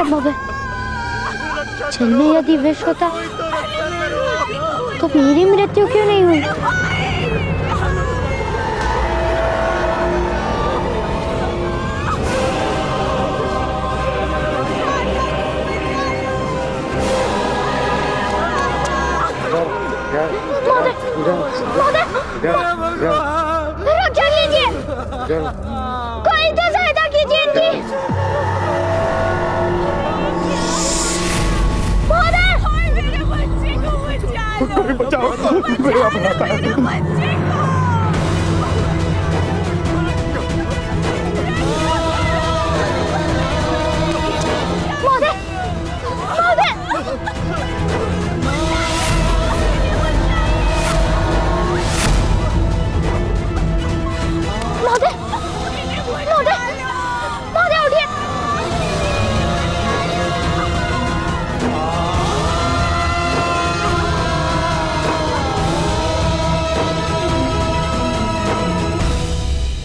संभव है? जल में यदि विष होता तो मेरी मृत्यु क्यों नहीं हुई? रक्षा कीजिए, कोई तो सहायता कीजिए इनकी। मेरे बच्चे को बचाओ, मेरा बच्चे को।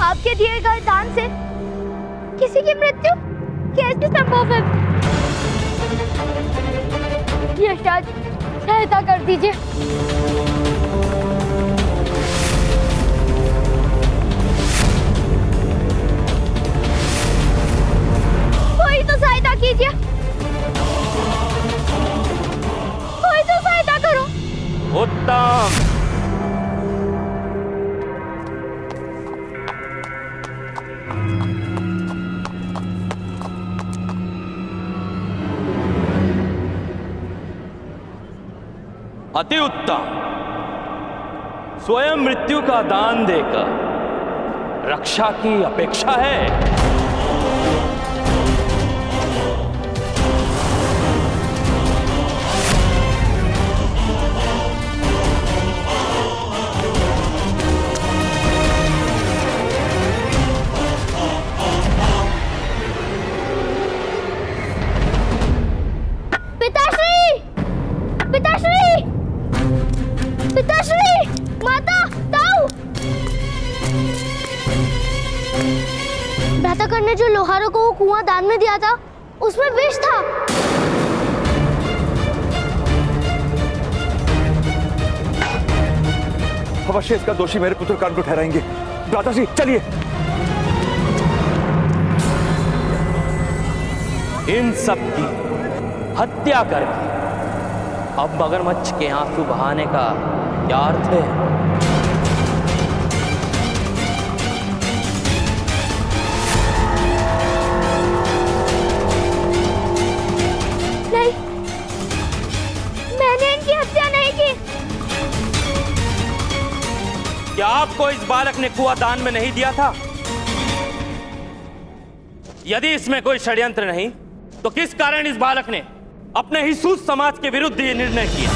आपके दिए गए दान से किसी की मृत्यु कैसे संभव है? यशराज, सहायता कर दीजिए। कोई तो सहायता कीजिए, कोई तो सहायता करो। उत्तम। अति उत्तम। स्वयं मृत्यु का दान देकर रक्षा की अपेक्षा है। पिताश्री, पिताश्री, पिताश्री, माता, ताऊ। भ्राताकर ने जो लोहारों को वो कुआं दान में दिया था, उसमें विष था। अवश्य इसका दोषी मेरे पुत्र कान को ठहराएंगे। भ्राताश्री, चलिए। इन सब की हत्या करके अब मगरमच्छ के आंसू बहाने का क्या अर्थ है? नहीं, मैंने इनकी हत्या नहीं की। क्या आपको इस बालक ने कुआं दान में नहीं दिया था? यदि इसमें कोई षड्यंत्र नहीं, तो किस कारण इस बालक ने अपने ही सूत समाज के विरुद्ध ये निर्णय किया?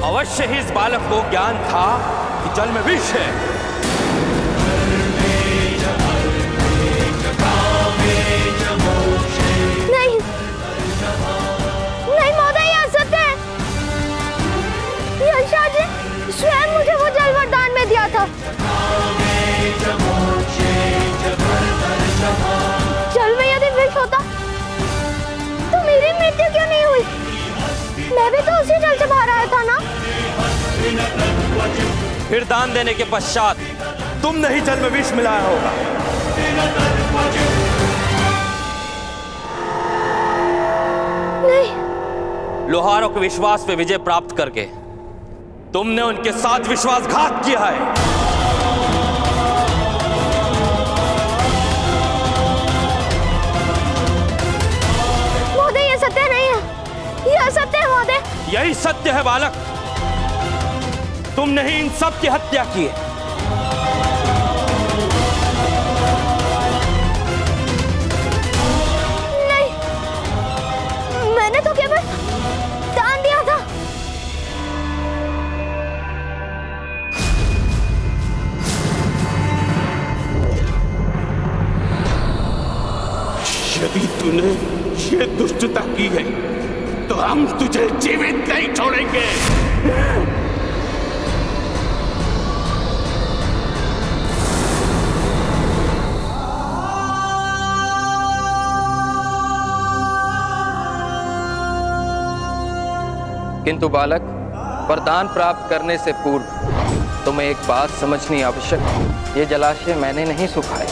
अवश्य ही इस बालक को ज्ञान था कि जल में विष है। नहीं, नहीं महोदय, यह सत्य है। यशराज ने स्वयं मुझे वो जल वरदान में दिया था। जल में यदि विष होता तो मेरी मृत्यु क्यों नहीं हुई? मैं भी तो उसी जल से बाहर आया था ना। फिर दान देने के पश्चात तुमने ही जल में विष मिलाया होगा। नहीं। लोहारों के विश्वास पे विजय प्राप्त करके तुमने उनके साथ विश्वासघात किया है। महोदय, यह सत्य नहीं है। यह सत्य है महोदय। यही सत्य है बालक। तुमने ही इन सब की हत्या की है। नहीं, मैंने तो केवल दान दिया था। यदि तूने ये दुष्टता की है तो हम तुझे जीवित नहीं छोड़ेंगे। किंतु बालक, वरदान प्राप्त करने से पूर्व तुम्हें एक बात समझनी आवश्यक है। ये जलाशय मैंने नहीं सुखाए,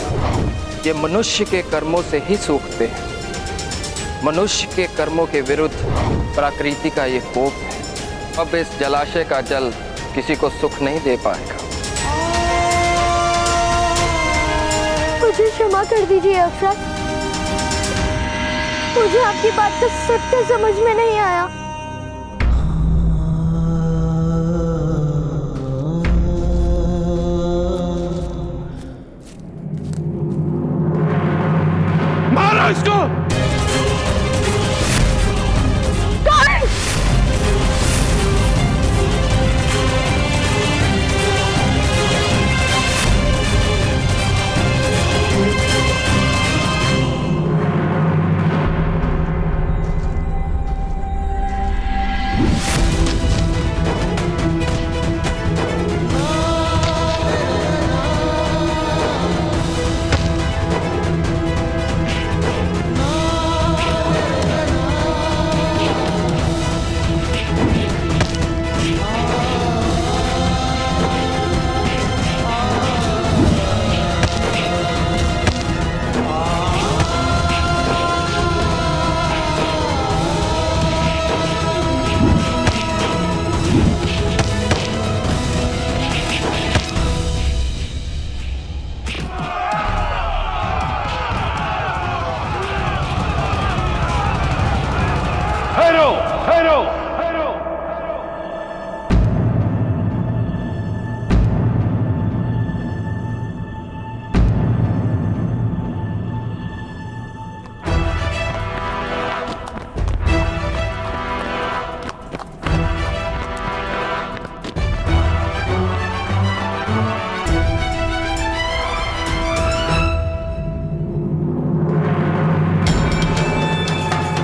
ये मनुष्य के कर्मों से ही सूखते हैं। मनुष्य के कर्मों के विरुद्ध प्रकृति का ये कोप है। अब इस जलाशय का जल किसी को सुख नहीं दे पाएगा। मुझे क्षमा कर दीजिए अफसर, मुझे आपकी बात का सत्य समझ में नहीं आया। मारो इसको।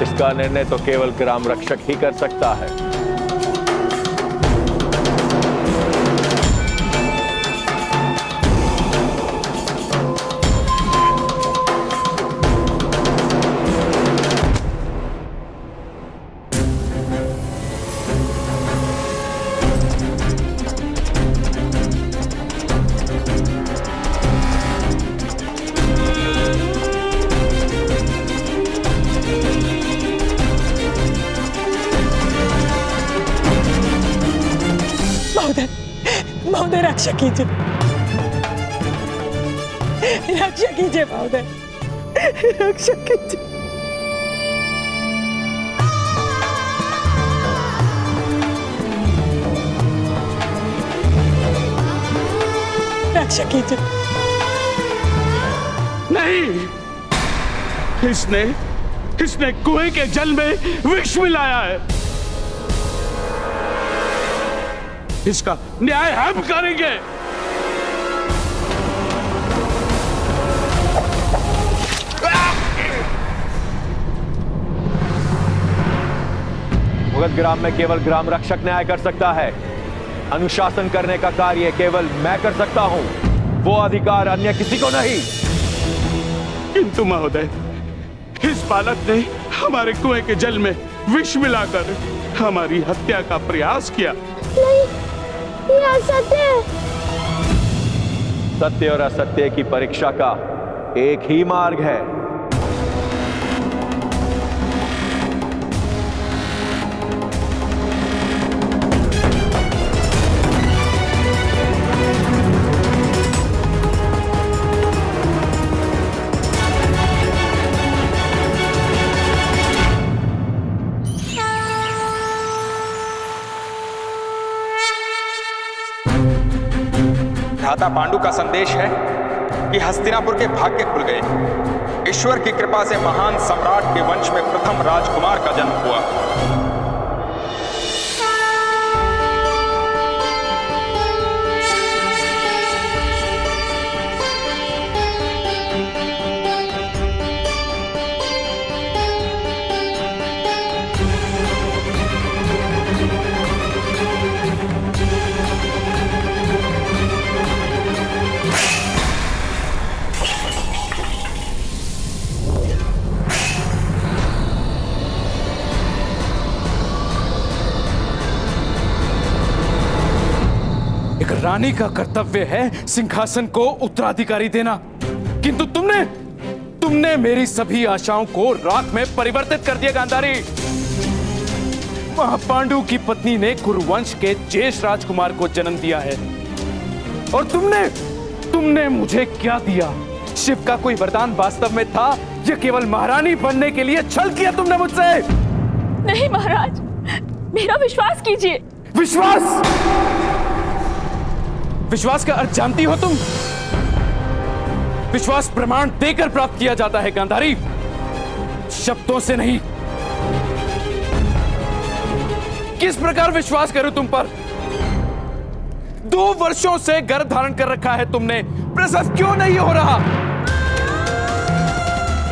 इसका निर्णय तो केवल ग्राम रक्षक ही कर सकता है। महोदय रक्षा कीजिए, रक्षा कीजिए महोदय, रक्षा कीजिए। रक्षा कीजिए। नहीं, इसने कुएं के जल में विष मिलाया है। इसका न्याय हम करेंगे। मुगध ग्राम में केवल ग्राम रक्षक न्याय कर सकता है। अनुशासन करने का कार्य केवल मैं कर सकता हूं, वो अधिकार अन्य किसी को नहीं। किंतु महोदय, इस बालक ने हमारे कुएं के जल में विष मिलाकर हमारी हत्या का प्रयास किया। नहीं, ये असत्य है। सत्य और असत्य की परीक्षा का एक ही मार्ग है। भ्राता पांडु का संदेश है कि हस्तिनापुर के भाग्य खुल गए। ईश्वर की कृपा से महान सम्राट के वंश में प्रथम राजकुमार का जन्म हुआ। महारानी का कर्तव्य है सिंहासन को उत्तराधिकारी देना, किंतु तुमने मेरी सभी आशाओं को राख में परिवर्तित कर दिया गांधारी। महापांडु की पत्नी ने कुरुवंश के ज्येष्ठ राजकुमार को जन्म दिया है, और तुमने मुझे क्या दिया? शिव का कोई वरदान वास्तव में था या केवल महारानी बनने के लिए छल किया तुमने मुझसे? नहीं महाराज, मेरा विश्वास कीजिए। विश्वास का अर्थ जानती हो तुम? विश्वास प्रमाण देकर प्राप्त किया जाता है गांधारी, शब्दों से नहीं। किस प्रकार विश्वास करूं तुम पर? 2 वर्षों से गर्भ धारण कर रखा है तुमने, प्रसव क्यों नहीं हो रहा?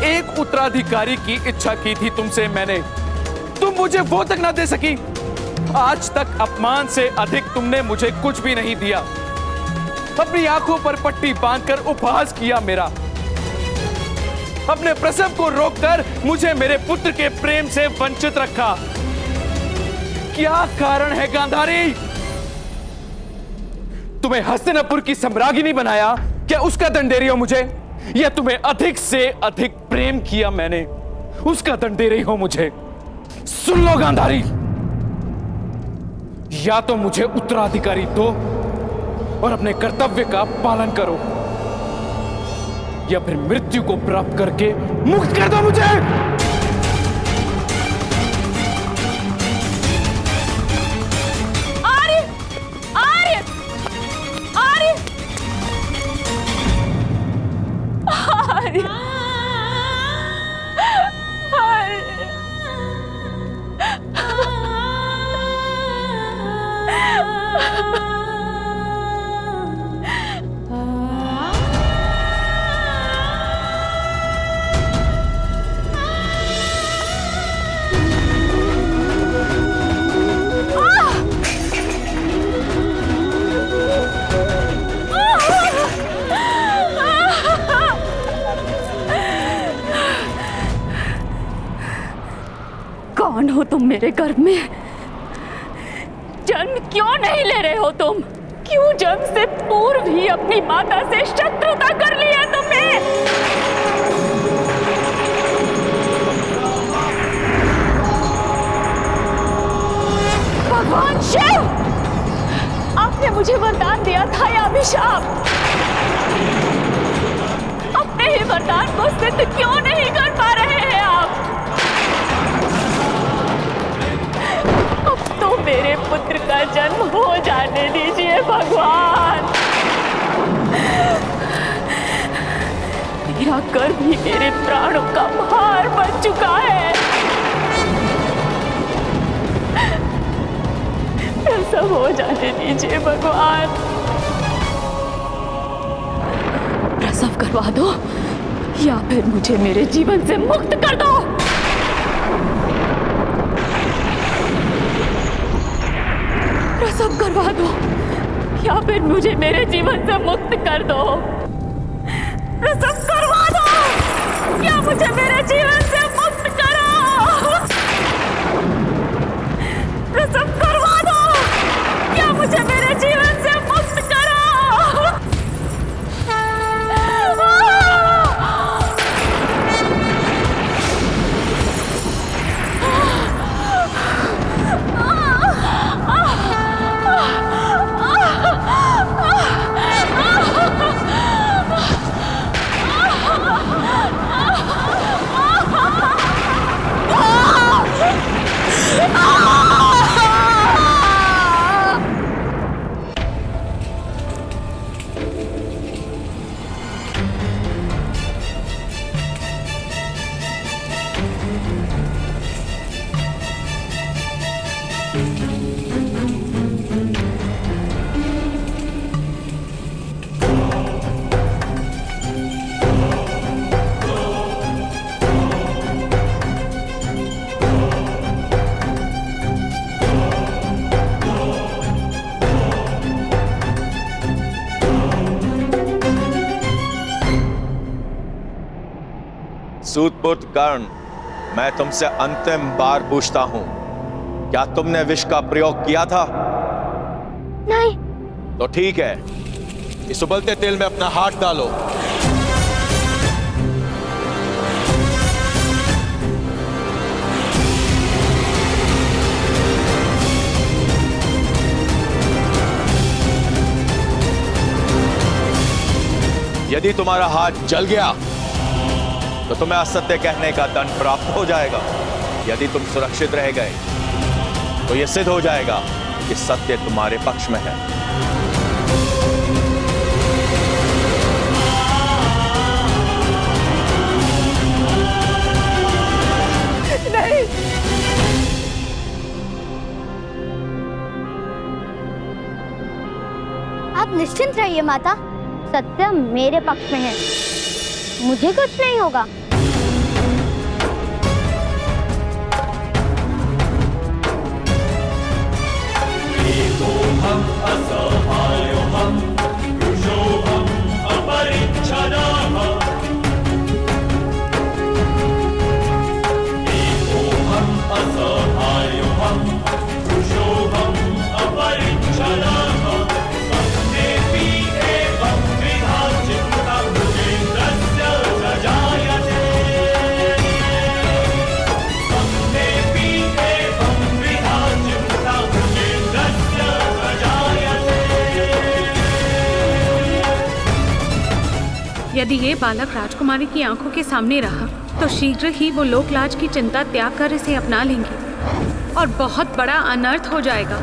एक उत्तराधिकारी की इच्छा की थी तुमसे मैंने, तुम मुझे वो तक ना दे सकी। आज तक अपमान से अधिक तुमने मुझे कुछ भी नहीं दिया। अपनी आंखों पर पट्टी बांधकर उपहास किया मेरा। अपने प्रसव को रोककर मुझे मेरे पुत्र के प्रेम से वंचित रखा। क्या कारण है गांधारी? तुम्हें हस्तिनापुर की सम्राज्ञी बनाया, क्या उसका दंड दे रही हो मुझे? या तुम्हें अधिक से अधिक प्रेम किया मैंने, उसका दंड दे रही हो मुझे? सुन लो गांधारी, या तो मुझे उत्तराधिकारी दो और अपने कर्तव्य का पालन करो, या फिर मृत्यु को प्राप्त करके मुक्त कर दो मुझे। आर्य, आर्य, आर्य, आर्य, कौन हो तुम मेरे गर्भ में? जन्म क्यों नहीं ले रहे हो तुम? क्यों जन्म से पूर्व ही अपनी माता से शत्रुता कर ली है तुमने? भगवान शिव, आपने मुझे वरदान दिया था या अभिशाप? अपने ही वरदान को सिद्ध क्यों नहीं कर पा रहे हैं आप? तो मेरे पुत्र का जन्म हो जाने दीजिए भगवान। मेरा गर्भ ही मेरे प्राणों का भार बन चुका है। प्रसव हो जाने दीजिए भगवान। प्रसव करवा दो या फिर मुझे मेरे जीवन से मुक्त कर दो। प्रसव करवा दो या फिर मुझे मेरे जीवन से मुक्त कर दो। प्रसव करवा दो या मुझे मेरे जीवन से मुक्त करो। प्रसव करवा दो या मुझे मेरे जीवन से मुक्त करो। सूतपुत्र कर्ण, मैं तुमसे अंतिम बार पूछता हूं, क्या तुमने विष का प्रयोग किया था? नहीं, तो ठीक है, इस उबलते तेल में अपना हाथ डालो। यदि तुम्हारा हाथ जल गया तो तुम्हें असत्य कहने का दंड प्राप्त हो जाएगा। यदि तुम सुरक्षित रह गए तो यह सिद्ध हो जाएगा कि सत्य तुम्हारे पक्ष में है। नहीं, आप निश्चिंत रहिए माता, सत्य मेरे पक्ष में है, मुझे कुछ नहीं होगा। यदि ये बालक राजकुमारी की आंखों के सामने रहा तो शीघ्र ही वो लोकलाज की चिंता त्याग कर इसे अपना लेंगे और बहुत बड़ा अनर्थ हो जाएगा।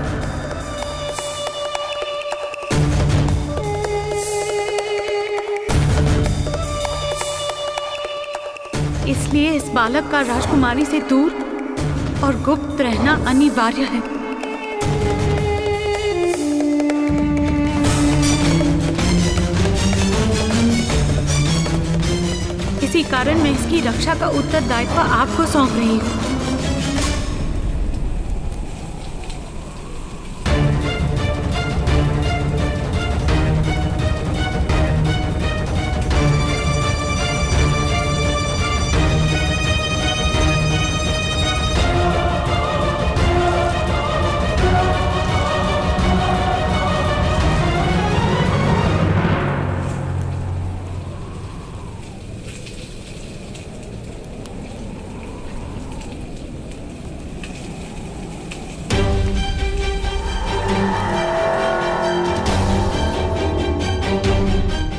इसलिए इस बालक का राजकुमारी से दूर और गुप्त रहना अनिवार्य है। इसी कारण मैं इसकी रक्षा का उत्तरदायित्व आपको सौंप रही हूँ।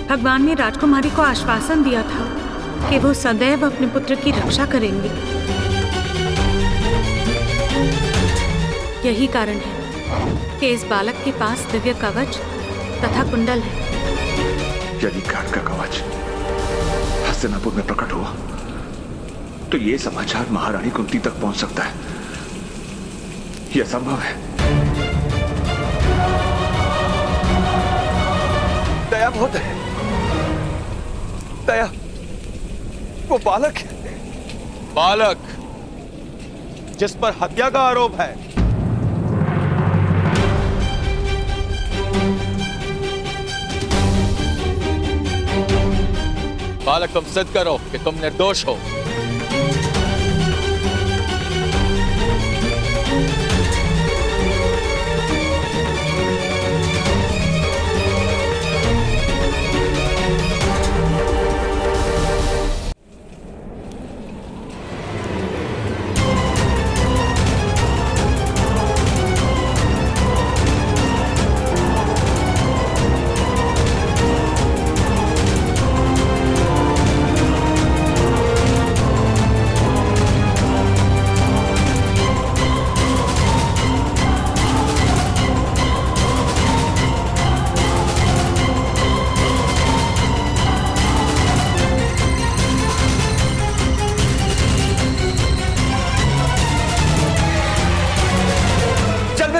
भगवान ने राजकुमारी को आश्वासन दिया था कि वो सदैव अपने पुत्र की रक्षा करेंगे। यही कारण है कि इस बालक के पास दिव्य कवच तथा कुंडल है। यदि ज्ञान का कवच हस्तिनापुर में प्रकट हुआ तो ये समाचार महारानी कुंती तक पहुंच सकता है। यह संभव है। दया बहुत है। दया, वो बालक है। बालक जिस पर हत्या का आरोप है, बालक तुम सिद्ध करो कि तुम निर्दोष हो।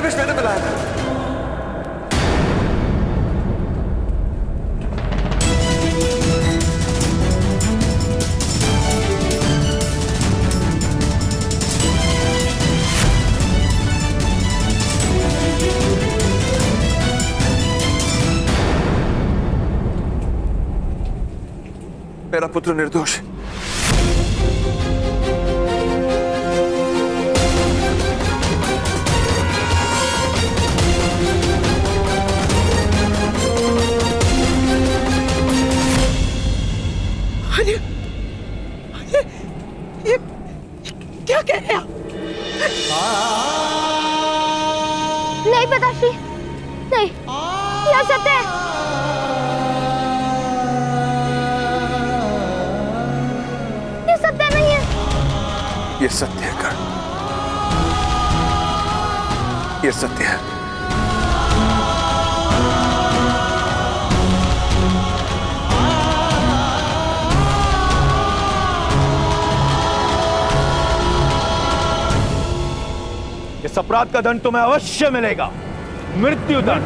मैंने बुलाया था। मेरा पुत्र निर्दोष है। नहीं पिताश्री, नहीं, यह सत्य है। ये सत्य नहीं है। ये सत्य है कर्ण, ये सत्य है। इस अपराध का दंड तुम्हें अवश्य मिलेगा, मृत्युदंड।